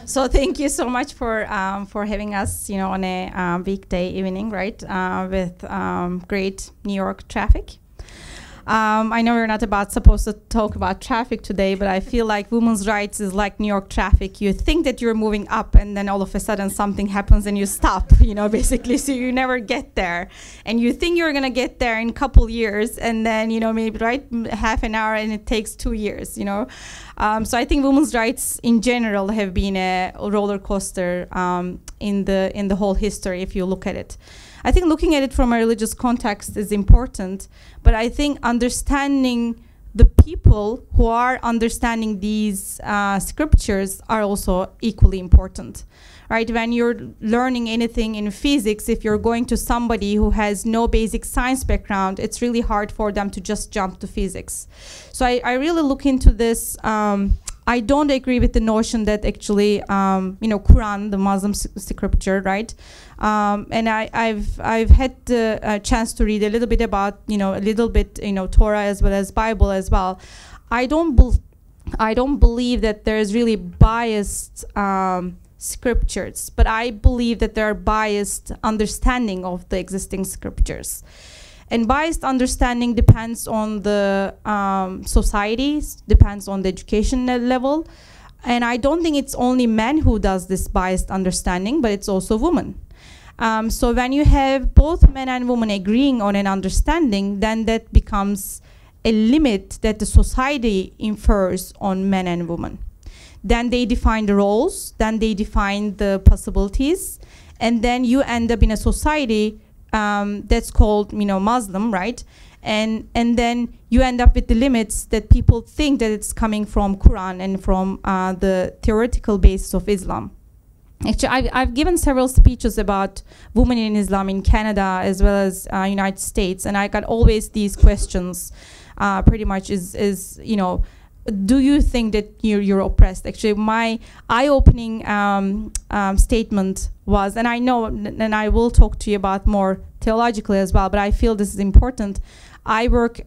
So thank you so much for having us, on a weekday evening, right, with great New York traffic. I know we're not supposed to talk about traffic today, but I feel like women's rights is like New York traffic. You think that you're moving up, and then all of a sudden something happens and you stop, basically, so you never get there. And you think you're going to get there in a couple years, and then, maybe, right, half an hour, and it takes 2 years, So I think women's rights in general have been a roller coaster in the whole history, if you look at it. I think looking at it from a religious context is important, but I think understanding the people who are understanding these scriptures are also equally important, right? When you're learning anything in physics, if you're going to somebody who has no basic science background, it's really hard for them to just jump to physics. So I really look into this. I don't agree with the notion that actually, Quran, the Muslim scripture, right? And I've had the chance to read a little bit about, Torah as well as Bible as well. I don't believe that there's really biased scriptures, but I believe that there are biased understanding of the existing scriptures. And biased understanding depends on the societies, depends on the education level. And I don't think it's only men who does this biased understanding, but it's also women. So when you have both men and women agreeing on an understanding, then that becomes a limit that the society infers on men and women. Then they define the roles, then they define the possibilities, and then you end up in a society that's called, Muslim, right? And then you end up with the limits that people think that it's coming from Quran and from the theoretical basis of Islam. Actually, I've given several speeches about women in Islam in Canada as well as United States, and I got always these questions. Pretty much is do you think that you're oppressed? Actually, my eye-opening statement was, and I know, and I will talk to you about more theologically as well, but I feel this is important. I work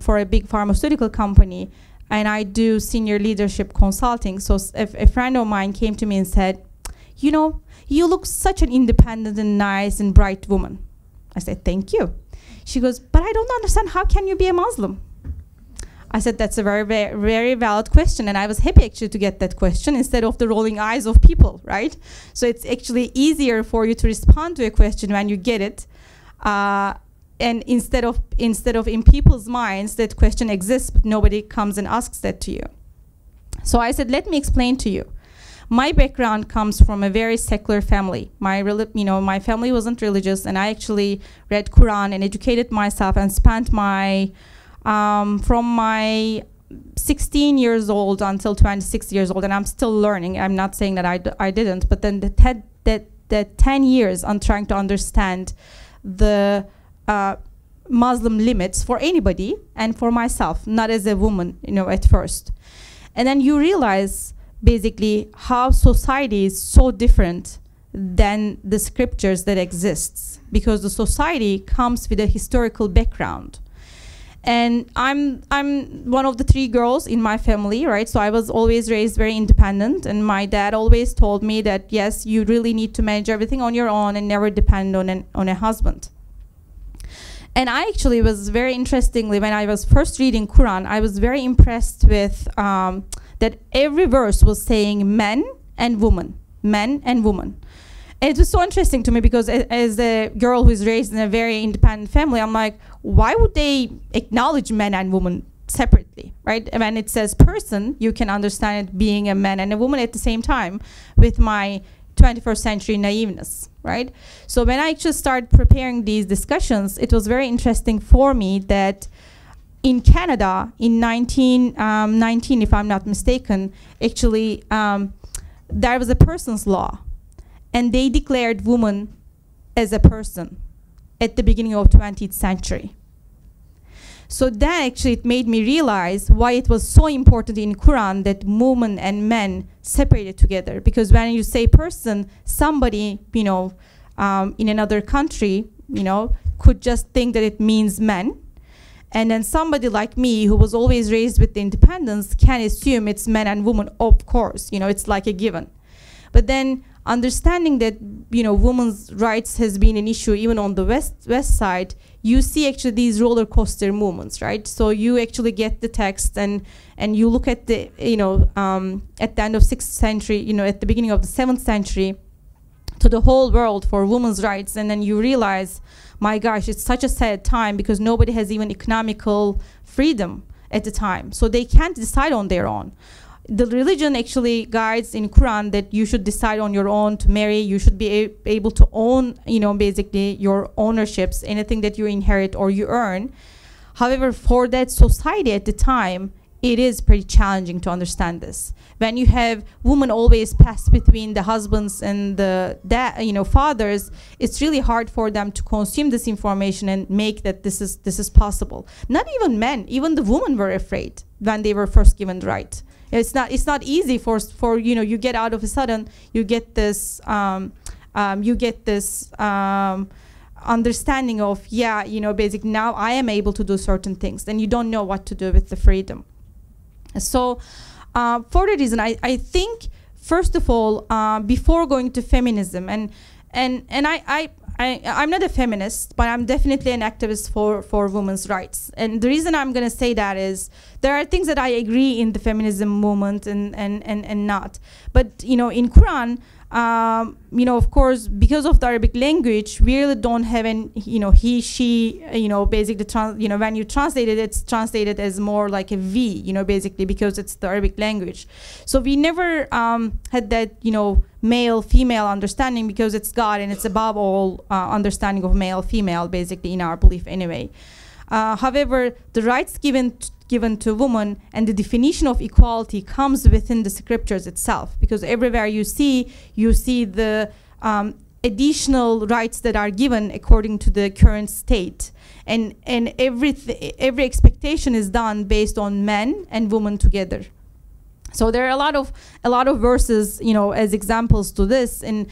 for a big pharmaceutical company, and I do senior leadership consulting. So if a friend of mine came to me and said, you look such an independent and nice and bright woman. I said, thank you. She goes, but I don't understand, how can you be a Muslim? I said, that's a very, very, very valid question. And I was happy actually to get that question instead of the rolling eyes of people, right? So it's actually easier for you to respond to a question when you get it. And instead of in people's minds, that question exists, but nobody comes and asks that to you. So I said, let me explain to you. My background comes from a very secular family. My family wasn't religious, and I actually read Quran and educated myself and spent from my 16 years old until 26 years old, and I'm still learning. I'm not saying that I didn't, but then the 10 years on trying to understand the Muslim limits for anybody and for myself, not as a woman, at first. And then you realize basically how society is so different than the scriptures that exists, because the society comes with a historical background. And I'm one of the 3 girls in my family, right? So I was always raised very independent, and my dad always told me that, yes, you really need to manage everything on your own and never depend on a husband. And I actually was very interestingly, when I was first reading Quran, I was very impressed with that every verse was saying men and women, men and women. And it was so interesting to me because as a girl who is raised in a very independent family, I'm like, why would they acknowledge men and women separately, right? And when it says person, you can understand it being a man and a woman at the same time with my 21st century naiveness, right? So when I actually started preparing these discussions, it was very interesting for me that in Canada, in 1919, if I'm not mistaken, actually there was a person's law, and they declared woman as a person at the beginning of 20th century. So that actually it made me realize why it was so important in Quran that women and men separated together. Because when you say person, somebody, in another country, could just think that it means men. And then somebody like me, who was always raised with the independence, can assume it's men and women, of course. It's like a given. But then understanding that, you know, women's rights has been an issue even on the west side, you see actually these roller coaster movements, right? So you actually get the text and you look at the, you know, at the end of 6th century, you know, at the beginning of the 7th century, to the whole world for women's rights, and then you realize, my gosh, it's such a sad time because nobody has even economical freedom at the time. So they can't decide on their own. The religion actually guides in Quran that you should decide on your own to marry. You should be able to own, you know, basically your ownerships, anything that you inherit or you earn. However, for that society at the time, it is pretty challenging to understand this. When you have women always pass between the husbands and the fathers, it's really hard for them to consume this information and make that this is possible. Not even men, even the women were afraid when they were first given the right. It's not easy for you know, you get out of a sudden, you get this understanding of, yeah, you know, basically now I am able to do certain things, then you don't know what to do with the freedom. So for that reason, I think, first of all, before going to feminism, and I'm not a feminist, but I'm definitely an activist for women's rights. And the reason I'm going to say that is there are things that I agree in the feminism movement and not. But, you know, in Quran, you know, of course, because of the Arabic language, we really don't have an, you know, he, she, you know, basically, you know, when you translate it, it's translated as more like a V, you know, basically, because it's the Arabic language. So we never had that, you know, male-female understanding, because it's God and it's above all understanding of male-female, basically, in our belief anyway. However, the rights given to women and the definition of equality comes within the scriptures itself, because everywhere you see the additional rights that are given according to the current state, and every expectation is done based on men and women together. So there are a lot of verses, you know, as examples to this, and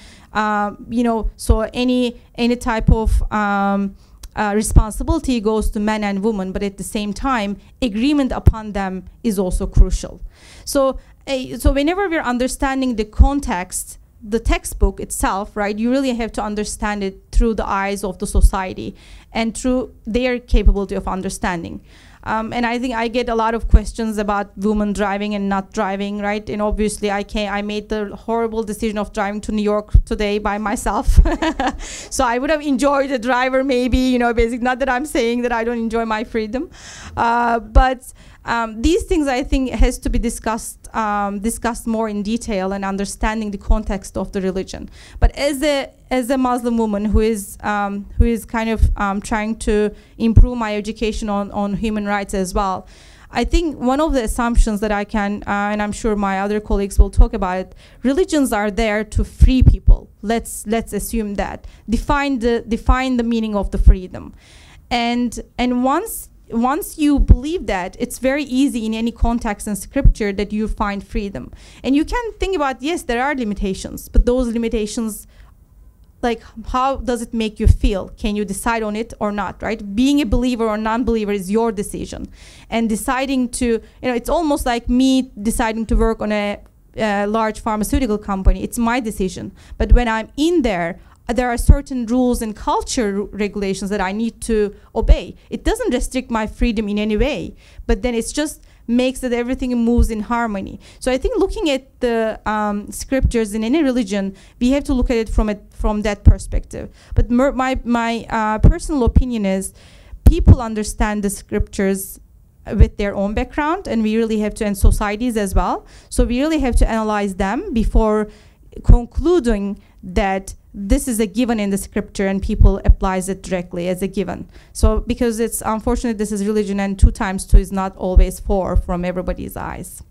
you know, so any type of responsibility goes to men and women, but at the same time, agreement upon them is also crucial. So whenever we're understanding the context, the textbook itself, right, you really have to understand it through the eyes of the society and through their capability of understanding. And I think I get a lot of questions about women driving and not driving, right? And obviously I made the horrible decision of driving to New York today by myself. So I would have enjoyed a driver maybe, you know, basically, not that I'm saying that I don't enjoy my freedom. But these things, I think, has to be discussed more in detail and understanding the context of the religion. But as a Muslim woman who is kind of trying to improve my education on human rights as well, I think one of the assumptions that I can, and I'm sure my other colleagues will talk about it, religions are there to free people. Let's assume that. Define the meaning of the freedom, and once you believe that, it's very easy in any context in scripture that you find freedom. And you can think about, yes, there are limitations, but those limitations, like, how does it make you feel? Can you decide on it or not, right? Being a believer or non-believer is your decision. And deciding to, you know, it's almost like me deciding to work on a large pharmaceutical company. It's my decision. But when I'm in there are certain rules and culture regulations that I need to obey. It doesn't restrict my freedom in any way, but then it's just makes that everything moves in harmony. So I think looking at the scriptures in any religion, we have to look at it from that perspective. But my personal opinion is people understand the scriptures with their own background, and we really have to, and societies as well. So we really have to analyze them before concluding that this is a given in the scripture and people applies it directly as a given. So because it's unfortunate, this is religion, and 2 times 2 is not always 4 from everybody's eyes.